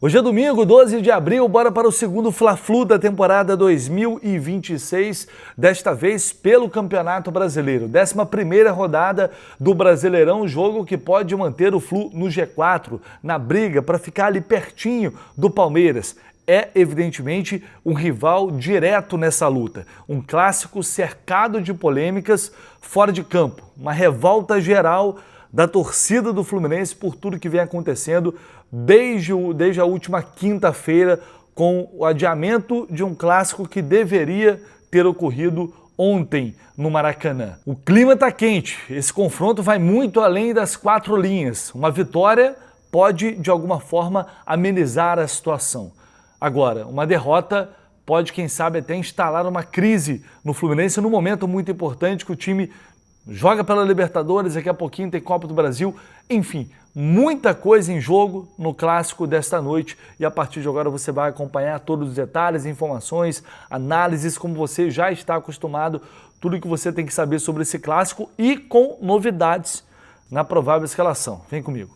Hoje é domingo, 12 de abril, bora para o segundo Fla-Flu da temporada 2026, desta vez pelo Campeonato Brasileiro. 11ª rodada do Brasileirão, jogo que pode manter o Flu no G4, na briga para ficar ali pertinho do Palmeiras. É, evidentemente, um rival direto nessa luta. Um clássico cercado de polêmicas fora de campo, uma revolta geral da torcida do Fluminense por tudo que vem acontecendo desde a última quinta-feira, com o adiamento de um clássico que deveria ter ocorrido ontem no Maracanã. O clima está quente, esse confronto vai muito além das 4 linhas. Uma vitória pode, de alguma forma, amenizar a situação. Agora, uma derrota pode, quem sabe, até instalar uma crise no Fluminense num momento muito importante que o time joga pela Libertadores, daqui a pouquinho tem Copa do Brasil, enfim, muita coisa em jogo no clássico desta noite e a partir de agora você vai acompanhar todos os detalhes, informações, análises, como você já está acostumado, tudo que você tem que saber sobre esse clássico e com novidades na provável escalação. Vem comigo.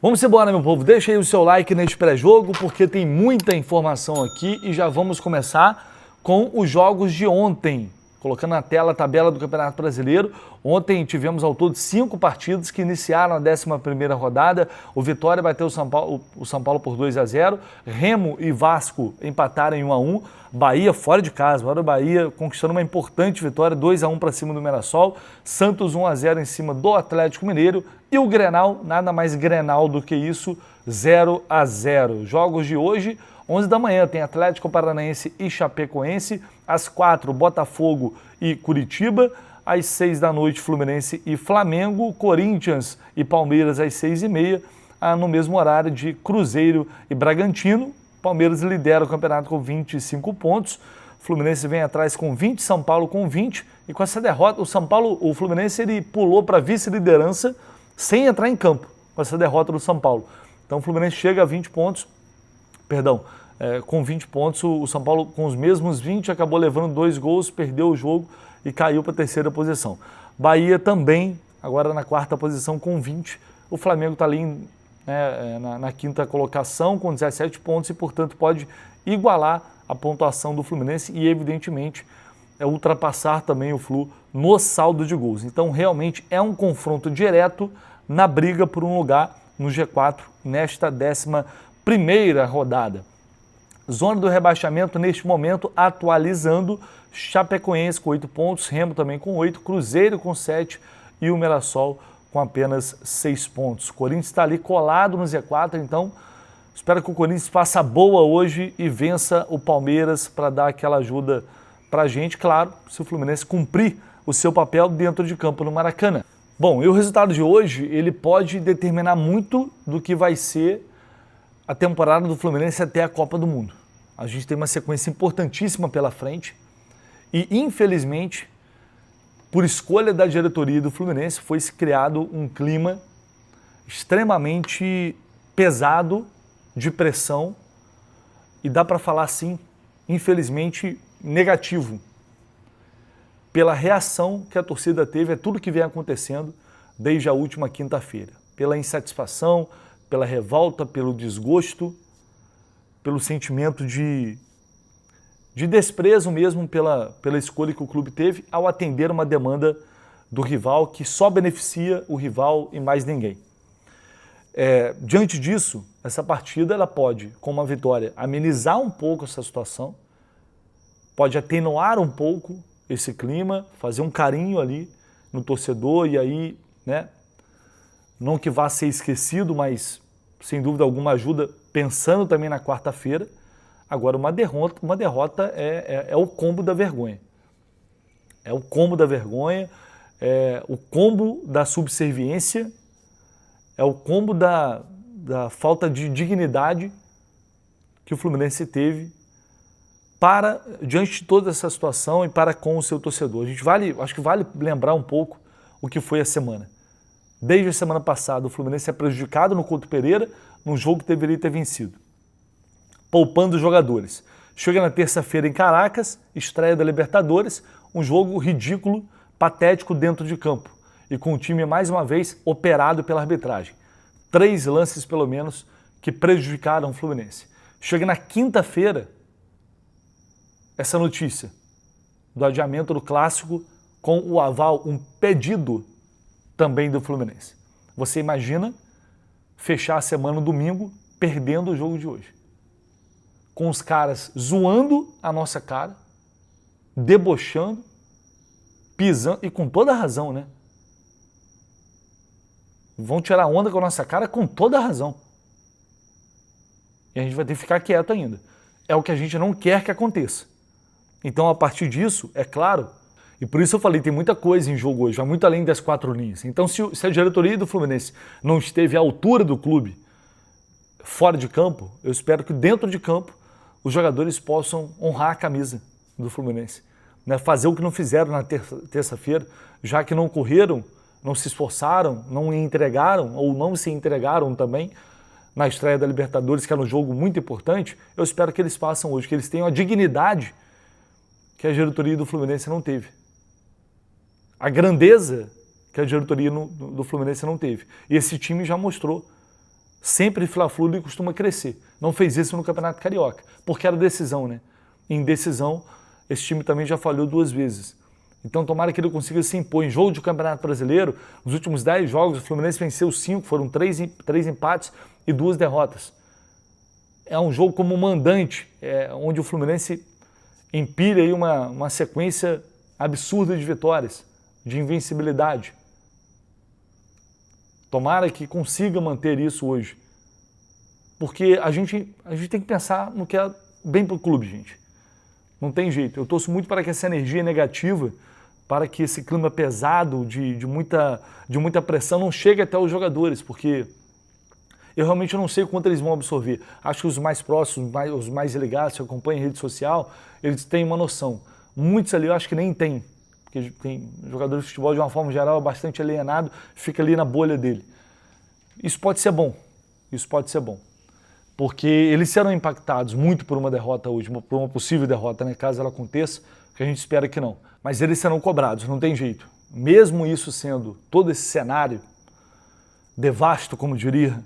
Vamos embora, meu povo, deixa aí o seu like neste pré-jogo, porque tem muita informação aqui e já vamos começar com os jogos de ontem. Colocando na tela a tabela do Campeonato Brasileiro. Ontem tivemos ao todo 5 partidas que iniciaram a 11ª rodada. O Vitória bateu o São Paulo por 2-0. Remo e Vasco empataram em 1-1. Bahia fora de casa. Agora o Bahia conquistando uma importante vitória, 2-1 para cima do Mirassol. Santos 1-0 em cima do Atlético Mineiro. E o Grenal, nada mais Grenal do que isso, 0-0. Jogos de hoje, 11 da manhã, tem Atlético Paranaense e Chapecoense. Às 4, Botafogo e Curitiba. Às 6 da noite, Fluminense e Flamengo. Corinthians e Palmeiras às 6h30. No mesmo horário de Cruzeiro e Bragantino. Palmeiras lidera o campeonato com 25 pontos. Fluminense vem atrás com 20, São Paulo com 20. E com essa derrota, o Fluminense ele pulou para a vice-liderança sem entrar em campo com essa derrota do São Paulo. Então o Fluminense chega a 20 pontos, com 20 pontos, o São Paulo com os mesmos 20 acabou levando 2 gols, perdeu o jogo e caiu para a 3ª posição. Bahia também, agora na 4ª posição com 20. O Flamengo está ali na 5ª colocação com 17 pontos e, portanto, pode igualar a pontuação do Fluminense e, evidentemente, ultrapassar também o Flu no saldo de gols. Então, realmente é um confronto direto na briga por um lugar no G4 nesta 11ª rodada. Zona do rebaixamento neste momento atualizando, Chapecoense com 8 pontos, Remo também com 8, Cruzeiro com 7 e o Mirassol com apenas 6 pontos. O Corinthians está ali colado no Z4, então espero que o Corinthians faça boa hoje e vença o Palmeiras para dar aquela ajuda para a gente, claro, se o Fluminense cumprir o seu papel dentro de campo no Maracanã. Bom, e o resultado de hoje, ele pode determinar muito do que vai ser a temporada do Fluminense até a Copa do Mundo. A gente tem uma sequência importantíssima pela frente e, infelizmente, por escolha da diretoria do Fluminense, foi criado um clima extremamente pesado de pressão e dá para falar assim, infelizmente, negativo pela reação que a torcida teve a tudo que vem acontecendo desde a última quinta-feira. Pela insatisfação, pela revolta, pelo desgosto, pelo sentimento de desprezo mesmo pela escolha que o clube teve ao atender uma demanda do rival que só beneficia o rival e mais ninguém. Diante disso, essa partida ela pode, com uma vitória, amenizar um pouco essa situação, pode atenuar um pouco esse clima, fazer um carinho ali no torcedor e aí, não que vá ser esquecido, mas sem dúvida alguma ajuda, pensando também na quarta-feira. Agora, uma derrota é o combo da vergonha. É o combo da vergonha, é o combo da subserviência, é o combo da falta de dignidade que o Fluminense teve diante de toda essa situação e para com o seu torcedor. Acho que vale lembrar um pouco o que foi a semana. Desde a semana passada, o Fluminense é prejudicado no Couto Pereira, num jogo que deveria ter vencido, poupando os jogadores. Chega na terça-feira em Caracas, estreia da Libertadores, um jogo ridículo patético dentro de campo e com o time mais uma vez operado pela arbitragem. 3 lances pelo menos que prejudicaram o Fluminense. Chega na quinta-feira essa notícia do adiamento do clássico com o aval, um pedido também do Fluminense. Você imagina fechar a semana no domingo perdendo o jogo de hoje. Com os caras zoando a nossa cara, debochando, pisando, e com toda a razão, né? Vão tirar onda com a nossa cara com toda a razão. E a gente vai ter que ficar quieto ainda. É o que a gente não quer que aconteça. Então, a partir disso, é claro, e por isso eu falei, tem muita coisa em jogo hoje, vai muito além das 4 linhas. Então, se a diretoria do Fluminense não esteve à altura do clube, fora de campo, eu espero que dentro de campo os jogadores possam honrar a camisa do Fluminense. Né? Fazer o que não fizeram na terça-feira, já que não correram, não se esforçaram, não entregaram ou não se entregaram também na estreia da Libertadores, que era um jogo muito importante. Eu espero que eles façam hoje, que eles tenham a dignidade que a diretoria do Fluminense não teve. A grandeza que a diretoria do Fluminense não teve. E esse time já mostrou. Sempre Fla-Flu ele costuma crescer. Não fez isso no Campeonato Carioca, porque era decisão, né? Em decisão, esse time também já falhou 2 vezes. Então tomara que ele consiga se impor. Em jogo de Campeonato Brasileiro, nos últimos 10 jogos, o Fluminense venceu 5, foram 3 empates e 2 derrotas. É um jogo como mandante, onde o Fluminense empilha aí uma sequência absurda de vitórias, de invencibilidade. Tomara que consiga manter isso hoje. Porque a gente tem que pensar no que é bem para o clube, gente. Não tem jeito. Eu torço muito para que essa energia negativa, para que esse clima pesado de muita pressão não chegue até os jogadores, porque eu realmente não sei o quanto eles vão absorver. Acho que os mais próximos, os mais ligados, que acompanham em rede social, eles têm uma noção. Muitos ali eu acho que nem têm, porque tem jogadores de futebol de uma forma geral bastante alienado, fica ali na bolha dele. Isso pode ser bom, porque eles serão impactados muito por uma derrota hoje, por uma possível derrota, né, caso ela aconteça, que a gente espera que não. Mas eles serão cobrados, não tem jeito. Mesmo isso sendo todo esse cenário devasto, como diria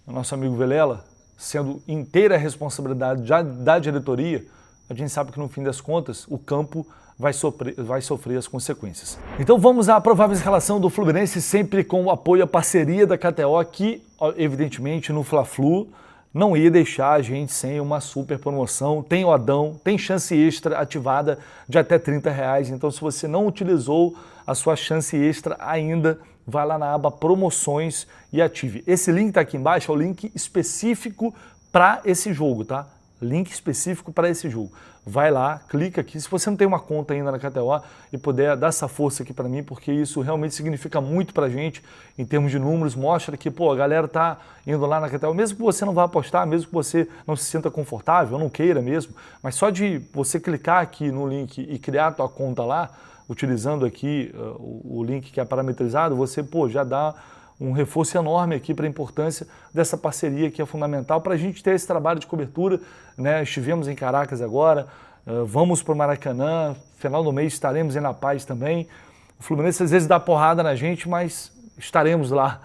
o nosso amigo Vilela, sendo inteira a responsabilidade da diretoria, a gente sabe que no fim das contas o campo vai sofrer as consequências. Então vamos à provável escalação do Fluminense, sempre com o apoio, a parceria da KTO, que evidentemente no Fla-Flu não ia deixar a gente sem uma super promoção. Tem o Adão, tem chance extra ativada de até R$30. Então se você não utilizou a sua chance extra ainda, vai lá na aba promoções e ative. Esse link está aqui embaixo, é o link específico para esse jogo, tá? Link específico para esse jogo. Vai lá, clica aqui. Se você não tem uma conta ainda na KTO e puder dar essa força aqui para mim, porque isso realmente significa muito para a gente em termos de números, mostra que a galera tá indo lá na KTO, mesmo que você não vá apostar, mesmo que você não se sinta confortável, não queira mesmo, mas só de você clicar aqui no link e criar a tua conta lá, utilizando aqui o link que é parametrizado, você já dá um reforço enorme aqui para a importância dessa parceria que é fundamental para a gente ter esse trabalho de cobertura, né? Estivemos em Caracas agora, vamos para o Maracanã, final do mês estaremos em La Paz também. O Fluminense às vezes dá porrada na gente, mas estaremos lá.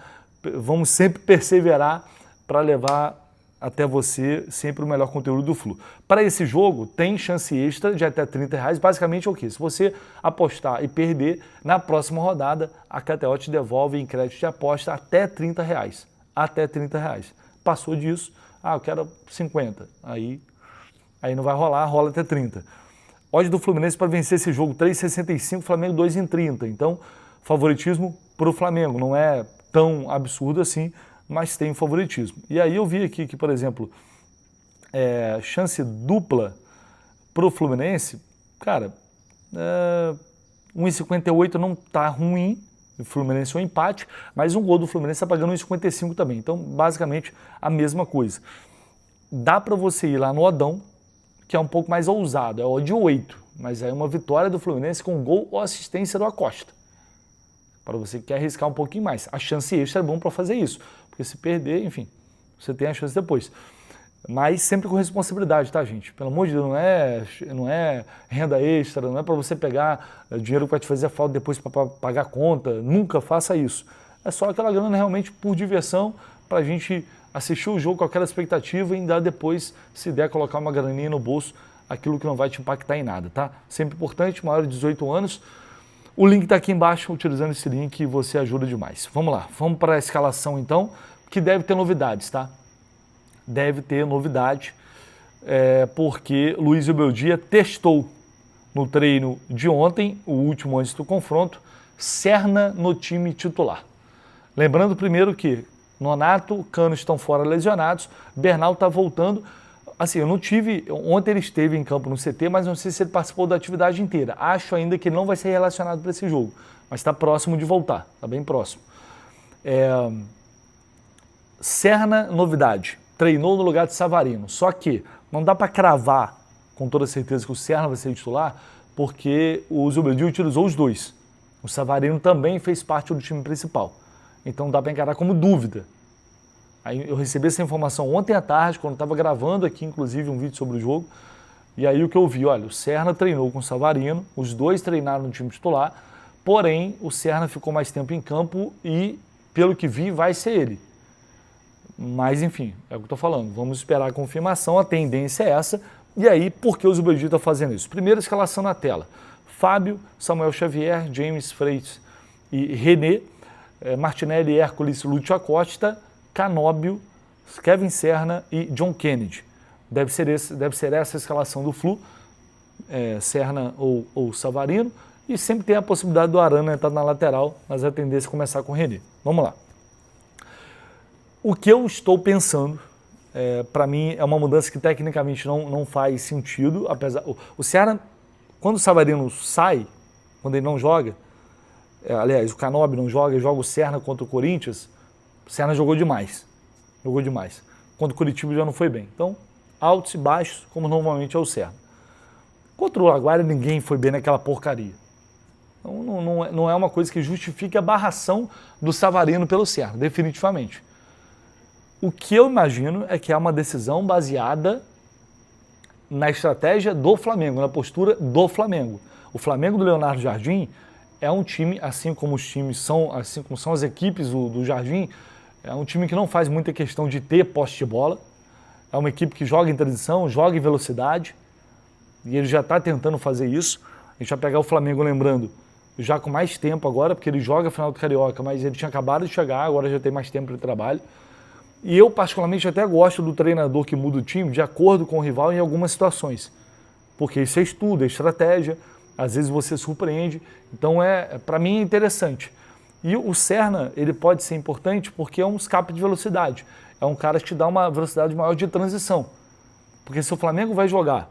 Vamos sempre perseverar para levar até você sempre o melhor conteúdo do Flu. Para esse jogo, tem chance extra de até R$30. Basicamente é o quê? Se você apostar e perder, na próxima rodada, a KTO te devolve em crédito de aposta até R$30. Até R$30. Passou disso, eu quero 50. Aí não vai rolar, rola até 30. Odd do Fluminense para vencer esse jogo, 3,65, Flamengo 2,30. Então, favoritismo para o Flamengo. Não é tão absurdo assim, mas tem favoritismo. E aí eu vi aqui que, por exemplo, chance dupla para o Fluminense, cara, 1,58 não tá ruim, o Fluminense é um empate, mas um gol do Fluminense está pagando 1,55 também. Então, basicamente, a mesma coisa. Dá para você ir lá no Odão, que é um pouco mais ousado, é o de 8, mas é uma vitória do Fluminense com gol ou assistência do Acosta. Para você que quer arriscar um pouquinho mais. A chance extra é bom para fazer isso, porque se perder, enfim, você tem a chance depois. Mas sempre com responsabilidade, tá, gente? Pelo amor de Deus, não é renda extra, não é para você pegar dinheiro que vai te fazer falta depois para pagar conta. Nunca faça isso. É só aquela grana realmente por diversão, para a gente assistir o jogo com aquela expectativa e ainda depois, se der, colocar uma graninha no bolso, aquilo que não vai te impactar em nada, tá? Sempre importante, maior de 18 anos. O link está aqui embaixo, utilizando esse link você ajuda demais. Vamos lá, vamos para a escalação então, que deve ter novidades, tá? Deve ter novidade, porque Luiz Rebeldia testou no treino de ontem, o último antes do confronto, Serna no time titular. Lembrando primeiro que Nonato, Cano estão fora lesionados, Bernal está voltando. Assim, eu não tive, ontem ele esteve em campo no CT, mas não sei se ele participou da atividade inteira. Acho ainda que ele não vai ser relacionado para esse jogo, mas está próximo de voltar, está bem próximo. Serna, novidade, treinou no lugar de Savarino, só que não dá para cravar com toda certeza que o Serna vai ser titular, porque o Zubeldia utilizou os dois. O Savarino também fez parte do time principal, então dá para encarar como dúvida. Aí eu recebi essa informação ontem à tarde, quando estava gravando aqui, inclusive, um vídeo sobre o jogo, e aí o que eu vi, olha, o Serna treinou com o Savarino, os dois treinaram no time titular, porém o Serna ficou mais tempo em campo e, pelo que vi, vai ser ele. Mas, enfim, é o que eu estou falando. Vamos esperar a confirmação, a tendência é essa. E aí, por que o Zubeldia está fazendo isso? Primeira escalação na tela. Fábio, Samuel Xavier, James Freitas e René, Martinelli, Hércules, Lúcio Acosta, Canóbio, Kevin Serna e John Kennedy. Deve ser essa a escalação do Flu, Serna ou Savarino. E sempre tem a possibilidade do Arana entrar na lateral, mas a tendência é começar com o René. Vamos lá. O que eu estou pensando, para mim, é uma mudança que tecnicamente não faz sentido. Apesar, o Ceará, quando o Savarino sai, quando ele não joga, aliás, o Canóbio não joga, joga o Serna contra o Corinthians, o Serna jogou demais. Jogou demais. Contra o Curitiba já não foi bem. Então, altos e baixos, como normalmente é o Serna. Contra o Laguária, ninguém foi bem naquela porcaria. Então, não é uma coisa que justifique a barração do Savarino pelo Serna, definitivamente. O que eu imagino é que é uma decisão baseada na estratégia do Flamengo, na postura do Flamengo. O Flamengo do Leonardo Jardim é um time, assim como os times são, assim como são as equipes do Jardim, é um time que não faz muita questão de ter posse de bola. É uma equipe que joga em transição, joga em velocidade, e ele já está tentando fazer isso. A gente vai pegar o Flamengo, lembrando, já com mais tempo agora, porque ele joga a final do Carioca, mas ele tinha acabado de chegar, agora já tem mais tempo de trabalho. E eu, particularmente, até gosto do treinador que muda o time de acordo com o rival em algumas situações. Porque isso é estudo, é estratégia, às vezes você surpreende. Então, para mim, é interessante. E o Serna, ele pode ser importante porque é um escape de velocidade. É um cara que te dá uma velocidade maior de transição. Porque se o Flamengo vai jogar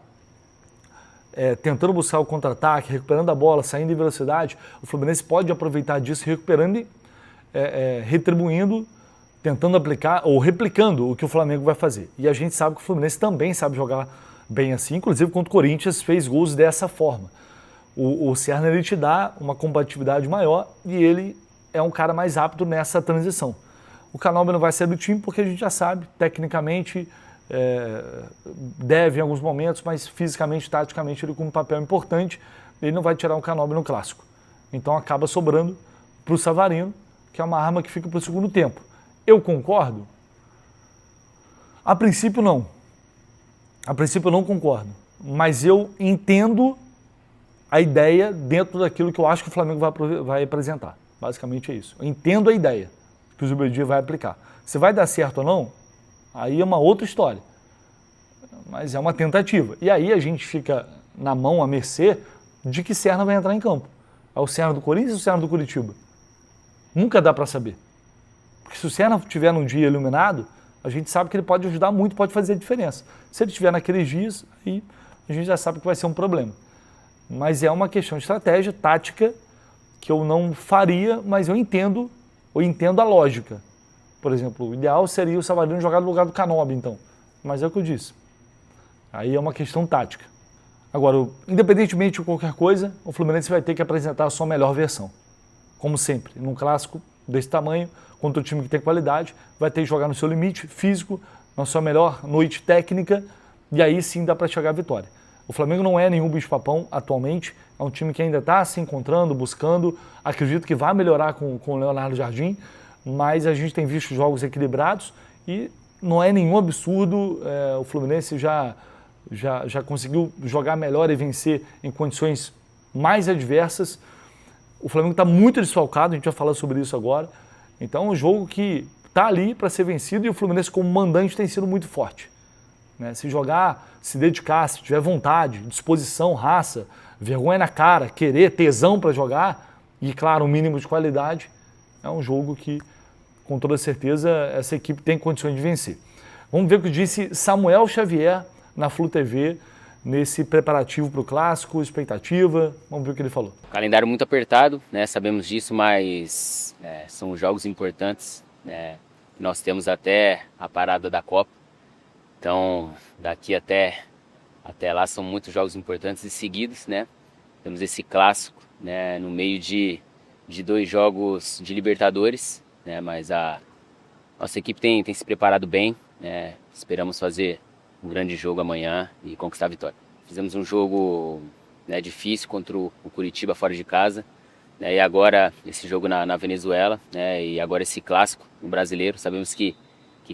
tentando buscar o contra-ataque, recuperando a bola, saindo em velocidade, o Fluminense pode aproveitar disso, recuperando e retribuindo, tentando aplicar ou replicando o que o Flamengo vai fazer. E a gente sabe que o Fluminense também sabe jogar bem assim, inclusive contra o Corinthians fez gols dessa forma. O Serna, ele te dá uma combatividade maior e ele é um cara mais rápido nessa transição. O Canóbio não vai ser do time porque a gente já sabe, tecnicamente, deve em alguns momentos, mas fisicamente, taticamente, ele com um papel importante, ele não vai tirar um Canóbio no clássico. Então acaba sobrando para o Savarino, que é uma arma que fica para o segundo tempo. Eu concordo? A princípio não. A princípio eu não concordo. Mas eu entendo a ideia dentro daquilo que eu acho que o Flamengo vai apresentar. Basicamente é isso. Eu entendo a ideia que o Zubeldia vai aplicar. Se vai dar certo ou não, aí é uma outra história. Mas é uma tentativa. E aí a gente fica na mão, à mercê, de que Serna vai entrar em campo. É o Serna do Corinthians ou o Serna do Curitiba? Nunca dá para saber. Porque se o Serna estiver num dia iluminado, a gente sabe que ele pode ajudar muito, pode fazer a diferença. Se ele estiver naqueles dias, aí a gente já sabe que vai ser um problema. Mas é uma questão de estratégia, tática, que eu não faria, mas eu entendo a lógica. Por exemplo, o ideal seria o Savarino jogar no lugar do Canóbio, então. Mas é o que eu disse. Aí é uma questão tática. Agora, independentemente de qualquer coisa, o Fluminense vai ter que apresentar a sua melhor versão. Como sempre, num clássico desse tamanho, contra um time que tem qualidade, vai ter que jogar no seu limite físico, na sua melhor noite técnica, e aí sim dá para chegar à vitória. O Flamengo não é nenhum bicho-papão atualmente, é um time que ainda está se encontrando, buscando, acredito que vai melhorar com o Leonardo Jardim, mas a gente tem visto jogos equilibrados e não é nenhum absurdo, o Fluminense já conseguiu jogar melhor e vencer em condições mais adversas. O Flamengo está muito desfalcado, a gente vai falar sobre isso agora. Então é um jogo que está ali para ser vencido e o Fluminense como mandante tem sido muito forte. Né? Se jogar, se dedicar, se tiver vontade, disposição, raça, vergonha na cara, querer, tesão para jogar e, claro, um mínimo de qualidade, é um jogo que, com toda certeza, essa equipe tem condições de vencer. Vamos ver o que disse Samuel Xavier na Flu TV nesse preparativo para o Clássico, expectativa, vamos ver o que ele falou. Calendário muito apertado, né? Sabemos disso, mas são jogos importantes, né? Nós temos até a parada da Copa, então daqui até lá são muitos jogos importantes e seguidos, né? Temos esse Clássico, né? No meio de 2 jogos de Libertadores, né? Mas a nossa equipe tem se preparado bem, né? Esperamos fazer um grande jogo amanhã e conquistar a vitória. Fizemos um jogo, né, difícil contra o Curitiba fora de casa, né, e agora esse jogo na Venezuela, né, e agora esse Clássico no Brasileiro. Sabemos que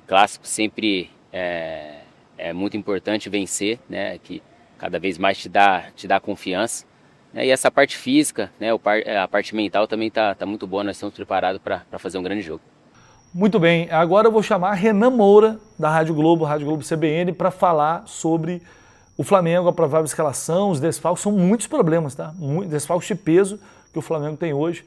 Clássico sempre é muito importante vencer, né, que cada vez mais te dá confiança, né, e essa parte física, né, a parte mental também tá muito boa. Nós estamos preparados para fazer um grande jogo. Muito bem, agora eu vou chamar Renan Moura, da Rádio Globo CBN, para falar sobre o Flamengo, a provável escalação, os desfalques. São muitos problemas, tá? Desfalques de peso que o Flamengo tem hoje.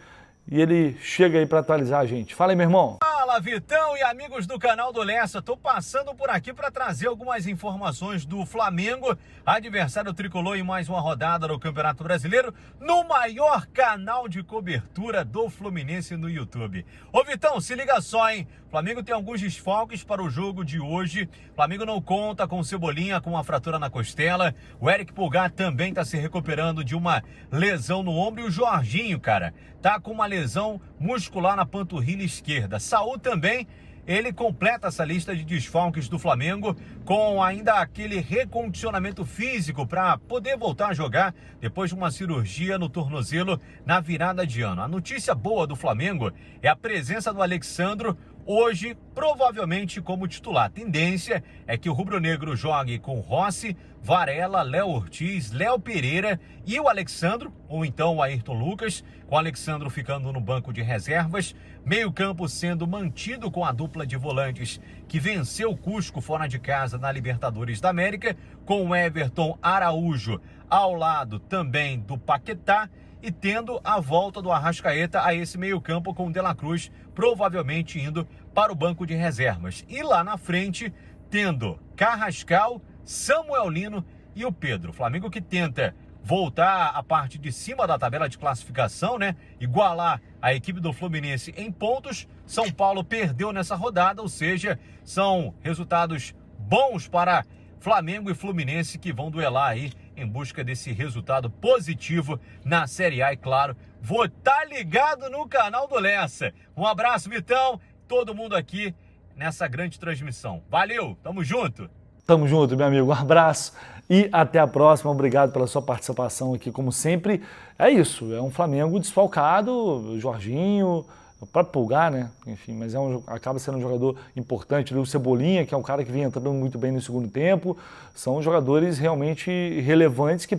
E ele chega aí para atualizar a gente. Fala aí, meu irmão. Fala, Vitão e amigos do canal do Lessa. Tô passando por aqui para trazer algumas informações do Flamengo, adversário tricolor em mais uma rodada do Campeonato Brasileiro, no maior canal de cobertura do Fluminense no YouTube. Ô, Vitão, se liga só, hein? O Flamengo tem alguns desfalques para o jogo de hoje. O Flamengo não conta com o Cebolinha com uma fratura na costela. O Eric Pulgar também está se recuperando de uma lesão no ombro. E o Jorginho, cara, tá com uma lesão muscular na panturrilha esquerda. Saúl também, ele completa essa lista de desfalques do Flamengo com ainda aquele recondicionamento físico para poder voltar a jogar depois de uma cirurgia no tornozelo na virada de ano. A notícia boa do Flamengo é a presença do Alexandro hoje, provavelmente como titular. A tendência é que o rubro-negro jogue com Rossi, Varela, Léo Ortiz, Léo Pereira e o Alexandro, ou então o Ayrton Lucas, com o Alexandro ficando no banco de reservas, meio-campo sendo mantido com a dupla de volantes que venceu o Cusco fora de casa na Libertadores da América, com o Everton Araújo ao lado também do Paquetá, e tendo a volta do Arrascaeta a esse meio-campo com o De La Cruz provavelmente indo para o banco de reservas. E lá na frente, tendo Carrascal, Samuel Lino e o Pedro. Flamengo que tenta voltar à parte de cima da tabela de classificação, né? Igualar a equipe do Fluminense em pontos. São Paulo perdeu nessa rodada, ou seja, são resultados bons para Flamengo e Fluminense, que vão duelar aí em busca desse resultado positivo na Série A. E claro, vou estar ligado no canal do Lessa. Um abraço, Vitão, todo mundo aqui nessa grande transmissão. Valeu, tamo junto. Tamo junto, meu amigo. Um abraço e até a próxima. Obrigado pela sua participação aqui, como sempre. É isso, é um Flamengo desfalcado, Jorginho, o próprio Pulgar, né? Enfim, mas acaba sendo um jogador importante. O Cebolinha, que é um cara que vem entrando muito bem no segundo tempo. São jogadores realmente relevantes que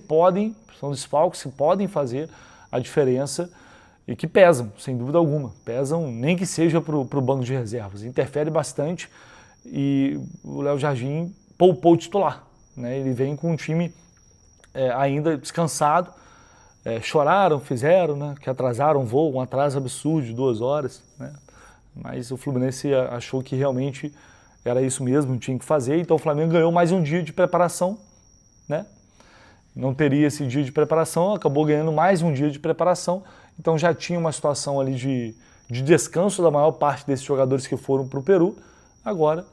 são desfalques que podem fazer a diferença e que pesam, sem dúvida alguma. Pesam, nem que seja para o banco de reservas. Interfere bastante e o Léo Jardim poupou o titular, né? Ele vem com um time ainda descansado. Choraram, fizeram, né? Que atrasaram o voo, um atraso absurdo de 2 horas, né? Mas o Fluminense achou que realmente era isso mesmo, tinha que fazer. Então o Flamengo ganhou mais um dia de preparação, né? Não teria esse dia de preparação, acabou ganhando mais um dia de preparação. Então já tinha uma situação ali de descanso da maior parte desses jogadores que foram para o Peru. Agora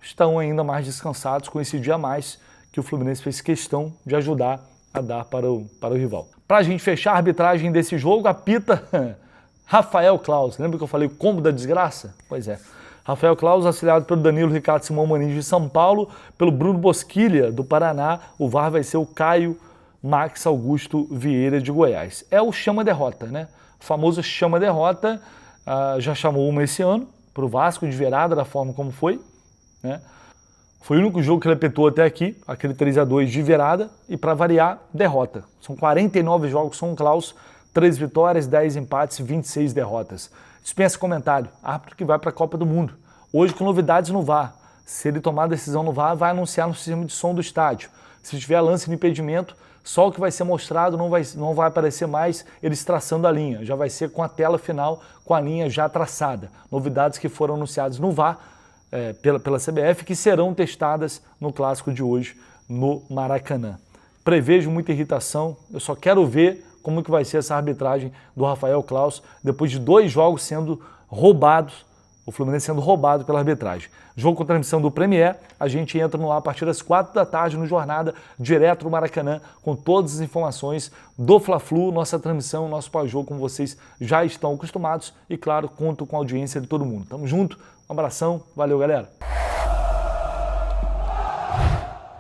estão ainda mais descansados com esse dia a mais que o Fluminense fez questão de ajudar a dar para o rival. Para a gente fechar a arbitragem desse jogo, apita Rafael Claus. Lembra que eu falei o combo da desgraça? Pois é. Rafael Claus, auxiliado pelo Danilo Ricardo Simão Maninho de São Paulo, pelo Bruno Bosquilha do Paraná. O VAR vai ser o Caio Max Augusto Vieira de Goiás. É o chama-derrota, né? O famoso chama-derrota, já chamou uma esse ano, para o Vasco, de virada, da forma como foi, né? Foi o único jogo que ele apertou até aqui, aquele 3-2 de virada, e para variar, derrota. São 49 jogos, São Claus, 3 vitórias, 10 empates, 26 derrotas. Dispensa comentário, árbitro que vai para a Copa do Mundo. Hoje com novidades no VAR. Se ele tomar decisão no VAR, vai anunciar no sistema de som do estádio. Se tiver lance de impedimento, só o que vai ser mostrado, não vai aparecer mais eles traçando a linha. Já vai ser com a tela final, com a linha já traçada. Novidades que foram anunciadas no VAR, pela CBF, que serão testadas no clássico de hoje no Maracanã. Prevejo muita irritação, eu só quero ver como que vai ser essa arbitragem do Rafael Claus depois de 2 jogos sendo roubados, o Fluminense sendo roubado pela arbitragem. Jogo com transmissão do Premier, a gente entra no ar a partir das 4 da tarde no Jornada, direto no Maracanã, com todas as informações do Fla-Flu, nossa transmissão, nosso pós-jogo, como vocês já estão acostumados, e claro, conto com a audiência de todo mundo. Tamo junto, um abração, valeu galera!